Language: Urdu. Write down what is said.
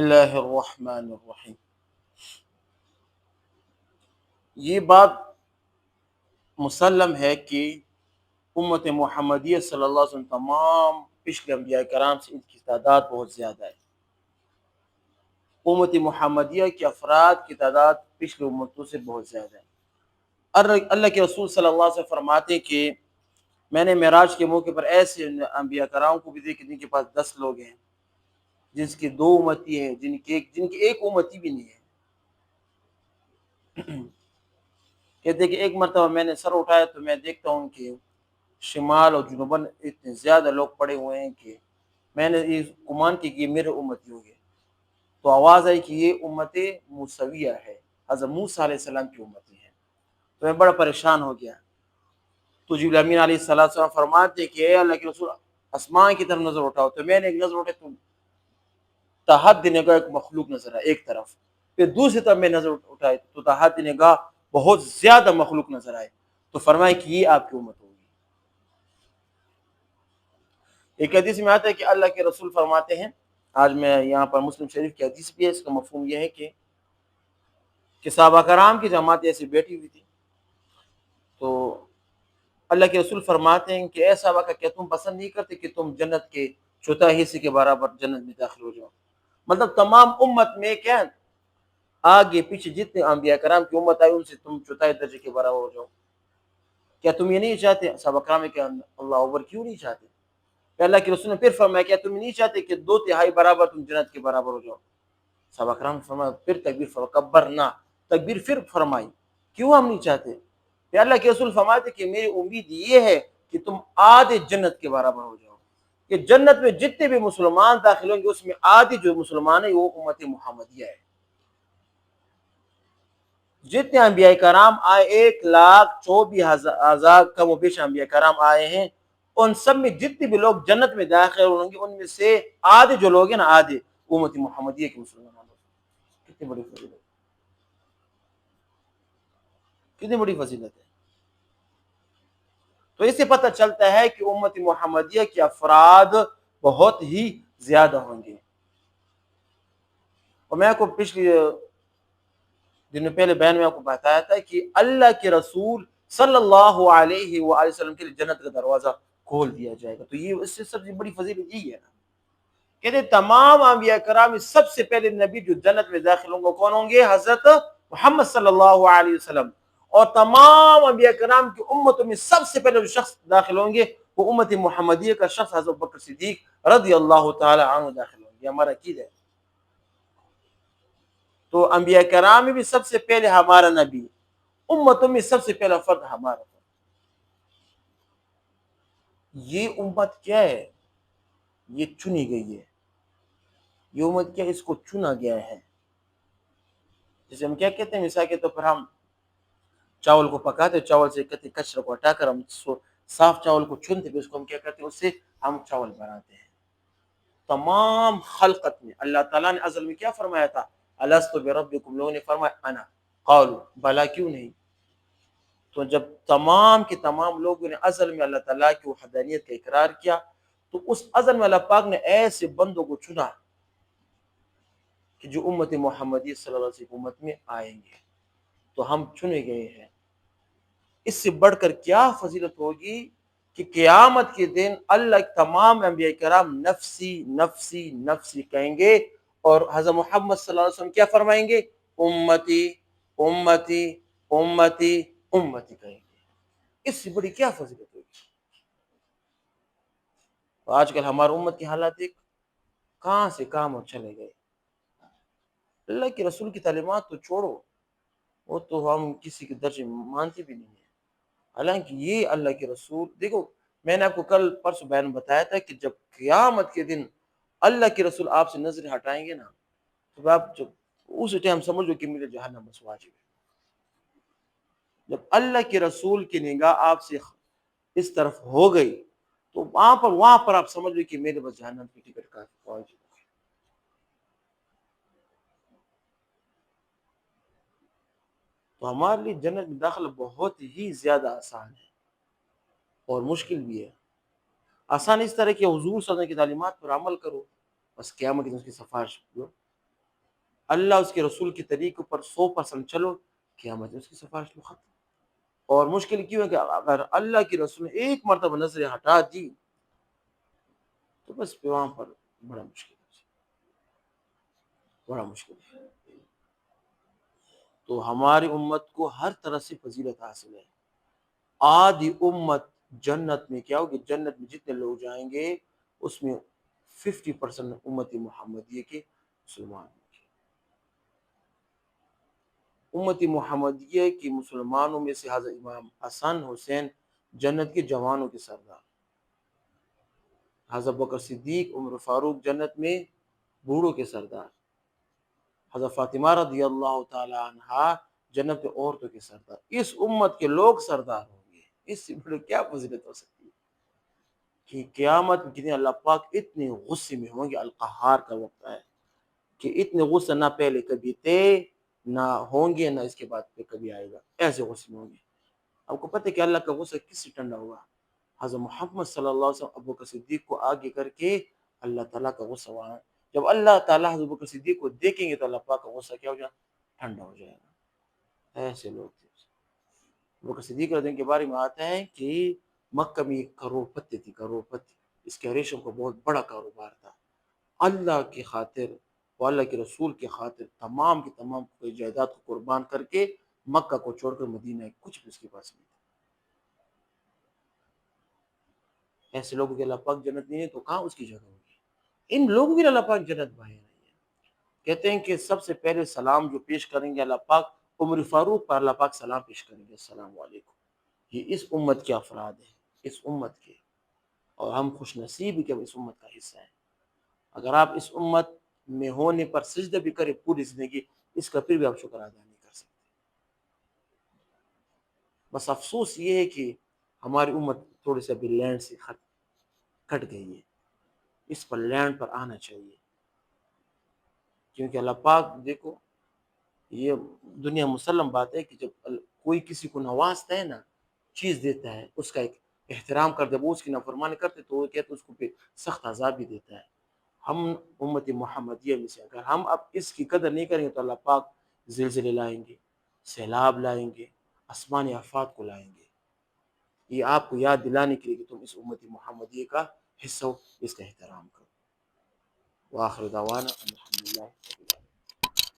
اللہ الرحمن الرحیم۔ یہ بات مسلم ہے کہ امت محمدیہ صلی اللہ علیہ وسلم تمام پچھلے انبیاء کرام سے ان کی تعداد بہت زیادہ ہے۔ امت محمدیہ کے افراد کی تعداد پچھلے امتوں سے بہت زیادہ ہے۔ اللہ کے رسول صلی اللہ علیہ وسلم فرماتے کہ میں نے معراج کے موقع پر ایسے انبیاء کرام کو بھی دیکھا جن کے پاس 10 لوگ ہیں، جس کی 2 امتی ہیں، جن کی ایک امتی بھی نہیں ہے۔ کہتے کہ ایک مرتبہ میں نے سر اٹھایا تو میں دیکھتا ہوں کہ شمال اور جنوباً اتنے زیادہ لوگ پڑے ہوئے ہیں کہ میں نے یہ گمان کی کہ یہ میرے امتی ہوں گے۔ تو آواز آئی کہ یہ امت موسویہ ہے، حضرت موسیٰ علیہ السلام کی امتی ہے۔ تو میں بڑا پریشان ہو گیا۔ تو جبریل امین علیہ السلام فرماتے کہ اے اللہ کے رسول آسمان کی طرف نظر اٹھاؤ۔ تو میں نے ایک نظر اٹھائی تو تحت نگاہ ایک مخلوق نظر آئی ایک طرف، پھر دوسری طرف میں نظر اٹھائی تو تحت نگاہ بہت زیادہ مخلوق نظر آئے۔ تو فرمایا کہ یہ آپ کی امت ہوگی۔ ایک حدیث میں آتا ہے کہ اللہ کے رسول فرماتے ہیں، آج میں یہاں پر مسلم شریف کی حدیث بھی ہے، اس کا مفہوم یہ ہے کہ صحابہ کرام کی جماعت ایسی بیٹھی ہوئی تھی، تو اللہ کے رسول فرماتے ہیں کہ اے صحابہ کا کیا تم پسند نہیں کرتے کہ تم جنت کے چوتھائی حصے کے برابر جنت میں داخل ہو جاؤ؟ مطلب تمام امت میں کیا آگے پیچھے جتنے انبیاء کرام کی امت آئی ان سے تم چوتھائی درجے کے برابر ہو جاؤ۔ کیا تم یہ نہیں چاہتے؟ صحابہ کرام کہ اللہ اکبر، کیوں نہیں چاہتے؟ کہ اللہ کے رسول نے پھر فرمایا کیا تم نہیں چاہتے کہ 2/3 برابر تم جنت کے برابر ہو جاؤ؟ صحابہ کرام نے فرمایا پھر تکبیر کبرنا، تکبیر پھر فرمائی، کیوں ہم نہیں چاہتے؟ کہ اللہ کے رسول فرماتے کہ میری امید یہ ہے کہ تم آدھے جنت کے برابر ہو جاؤ، کہ جنت میں جتنے بھی مسلمان داخل ہوں گے اس میں آدھی جو مسلمان ہیں وہ امت محمدیہ ہے۔ جتنے انبیاء کرام آئے 1,24,000 کم و بیش انبیاء کرام آئے ہیں، ان سب میں جتنے بھی لوگ جنت میں داخل ہوں گے ان میں سے آدھے جو لوگ ہیں نا، آدھے امت محمدیہ کے مسلمان لوگ۔ کتنی بڑی فضیلت، کتنی بڑی فضیلت ہے۔ تو اس سے پتہ چلتا ہے کہ امت محمدیہ کے افراد بہت ہی زیادہ ہوں گے۔ اور میں آپ کو پچھلی دنوں پہلے بیان میں آپ کو بتایا تھا کہ اللہ کے رسول صلی اللہ علیہ وآلہ وسلم کے لیے جنت کا دروازہ کھول دیا جائے گا۔ تو یہ اس سے سب سے بڑی فضیلت یہی ہے نا، کہتے تمام انبیاء کرام سب سے پہلے نبی جو جنت میں داخل ہوں گے کون ہوں گے؟ حضرت محمد صلی اللہ علیہ وسلم۔ اور تمام انبیاء کرام کی امتوں میں سب سے پہلے جو شخص داخل ہوں گے وہ امت محمدیہ کا شخص حضرت بکر صدیق رضی اللہ تعالی عنہ داخل ہوں گے۔ ہمارا عقیدہ ہے۔ تو انبیاء کرام میں بھی سب سے پہلے ہمارا نبی، امتوں میں سب سے پہلا فرد ہمارا۔ یہ امت کیا ہے؟ یہ چنی گئی ہے۔ یہ امت کیا ہے؟ اس کو چنا گیا ہے۔ جیسے ہم کیا کہتے ہیں، مثال کے طور پر ہم چاول کو پکاتے، چاول سے کہتے کچرے کو ہٹا کر ہم صاف چاول کو چنتے، اس کو ہم کیا کرتے ہیں، اس سے ہم چاول بناتے ہیں۔ تمام خلقت میں اللہ تعالیٰ نے ازل میں کیا فرمایا تھا؟ الست بربکم، لوگوں نے فرمایا انا، قالوا بلا، کیوں نہیں؟ تو جب تمام کے تمام لوگوں نے ازل میں اللہ تعالیٰ کی وحدانیت کا اقرار کیا تو اس ازل میں اللہ پاک نے ایسے بندوں کو چنا کہ جو امت محمدی صلی اللہ علیہ وسلم امت میں آئیں گے، تو ہم چنے گئے ہیں۔ اس سے بڑھ کر کیا فضیلت ہوگی کہ قیامت کے دن اللہ تمام انبیاء کرام نفسی نفسی نفسی کہیں گے، اور حضرت محمد صلی اللہ علیہ وسلم کیا فرمائیں گے؟ امتی امتی امتی امتی کہیں گے۔ اس سے بڑی کیا فضیلت ہوگی؟ تو آج کل ہماری امت کی حالات دیکھ، کہاں سے کام اور چلے گئے۔ اللہ کے رسول کی تعلیمات تو چھوڑو، وہ تو ہم کسی کے درجے مانتے بھی نہیں ہیں۔ حالانکہ یہ اللہ کے رسول، دیکھو میں نے آپ کو کل پرسوں بیان بتایا تھا کہ جب قیامت کے دن اللہ کے رسول آپ سے نظر ہٹائیں گے نا، تو آپ جب اس ٹائم سمجھ لو کہ میرے جہنم بس واجب ہے۔ جب اللہ کے رسول کی نگاہ آپ سے اس طرف ہو گئی تو وہاں پر آپ سمجھ لو کہ میرے بس جہنم کی ٹکٹ کا واجب ہے۔ تو ہمارے لیے جنت میں داخلہ بہت ہی زیادہ آسان ہے اور مشکل بھی ہے۔ آسان اس طرح کہ حضور صلی اللہ علیہ وسلم کی تعلیمات پر عمل کرو، بس قیامت کی اس کی سفارش کرو۔ اللہ اس کے رسول کے طریقے پر 100% چلو، قیامت میں اس کی سفارش میں ختم۔ اور مشکل کیوں ہے کہ اگر اللہ کی رسول نے ایک مرتبہ نظریں ہٹا دی تو بس پھر وہاں پر بڑا مشکل ہے، بڑا مشکل ہے۔ تو ہماری امت کو ہر طرح سے فضیلت حاصل ہے۔ آدھی امت جنت میں کیا ہوگی، جنت میں جتنے لوگ جائیں گے اس میں 50% امت محمدیہ کے مسلمان ہوں گے۔ امت محمدیہ کی مسلمانوں میں سے حضرت امام حسن حسین جنت کے جوانوں کے سردار، حضرت بکر صدیق عمر فاروق جنت میں بوڑھوں کے سردار، حضرت فاطمہ رضی اللہ تعالی عنہا جنت میں عورتوں کے سردار۔ اس امت کے لوگ سردار ہوں گے، اس سے بڑی کیا فضیلت ہو سکتی ہے کہ قیامت میں کتنے اللہ پاک اتنے غصے میں ہوں گے۔ القہار کا وقت ہے کہ اتنے غصے نہ پہلے کبھی تھے، نہ ہوں گے، نہ اس کے بعد پہ کبھی آئے گا، ایسے غصے میں ہوں گے۔ آپ کو پتہ ہے کہ اللہ کا غصہ کس سے ٹھنڈا ہوا؟ حضرت محمد صلی اللہ علیہ وسلم ابو بکر صدیق کو آگے کر کے اللہ تعالیٰ کا غصہ ہوا۔ جب اللہ تعالیٰ حضرت ابو بکر صدیق کو دیکھیں گے تو اللہ پاک کا غصہ کیا ہو جائے، ٹھنڈا ہو جائے گا۔ ایسے لوگ تھے۔ ابو بکر صدیق رضی اللہ عنہ کے بارے میں آتا ہے کہ مکہ میں ایک کروڑ پتی تھی، کروڑ پتی، اس کے ریشم کو بہت بڑا کاروبار تھا۔ اللہ کی خاطر اور اللہ کے رسول کی خاطر تمام کی تمام کوئی جائیداد کو قربان کر کے مکہ کو چھوڑ کر مدینہ کچھ بھی اس کے پاس نہیں تھا۔ ایسے لوگوں کے اللہ پاک جنت نہیں ہے تو کہاں اس کی جگہ ہوگی؟ ان لوگوں کی اللہ پاک جنت باہر نہیں ہے۔ کہتے ہیں کہ سب سے پہلے سلام جو پیش کریں گے اللہ پاک عمر فاروق پر اللہ پاک سلام پیش کریں گے، السلام علیکم۔ یہ اس امت کے افراد ہیں، اس امت کے، اور ہم خوش نصیب ہیں کہ ہم اس امت کا حصہ ہیں۔ اگر آپ اس امت میں ہونے پر سجدہ بھی کریں پوری زندگی، اس کا پھر بھی آپ شکر ادا نہیں کر سکتے۔ بس افسوس یہ ہے کہ ہماری امت تھوڑی سی ابھی لینڈ سے کٹ گئی ہے، اس پر لینڈ پر آنا چاہیے، کیونکہ اللہ پاک دیکھو، یہ دنیا مسلم بات ہے کہ جب کوئی کسی کو نوازتا ہے نا، چیز دیتا ہے، اس کا ایک احترام کرتے، وہ اس کی نافرمانی کرتے تو وہ کہتے اس کو پھر سخت عذاب بھی دیتا ہے۔ ہم امت محمدیہ میں سے اگر ہم اب اس کی قدر نہیں کریں گے تو اللہ پاک زلزلے لائیں گے، سیلاب لائیں گے، آسمانی آفات کو لائیں گے۔ یہ آپ کو یاد دلانے کے لیے کہ تم اس امت محمدیہ کا حصہ ہو، اس کا احترام کرو۔ وآخر دعوانا الحمدللہ۔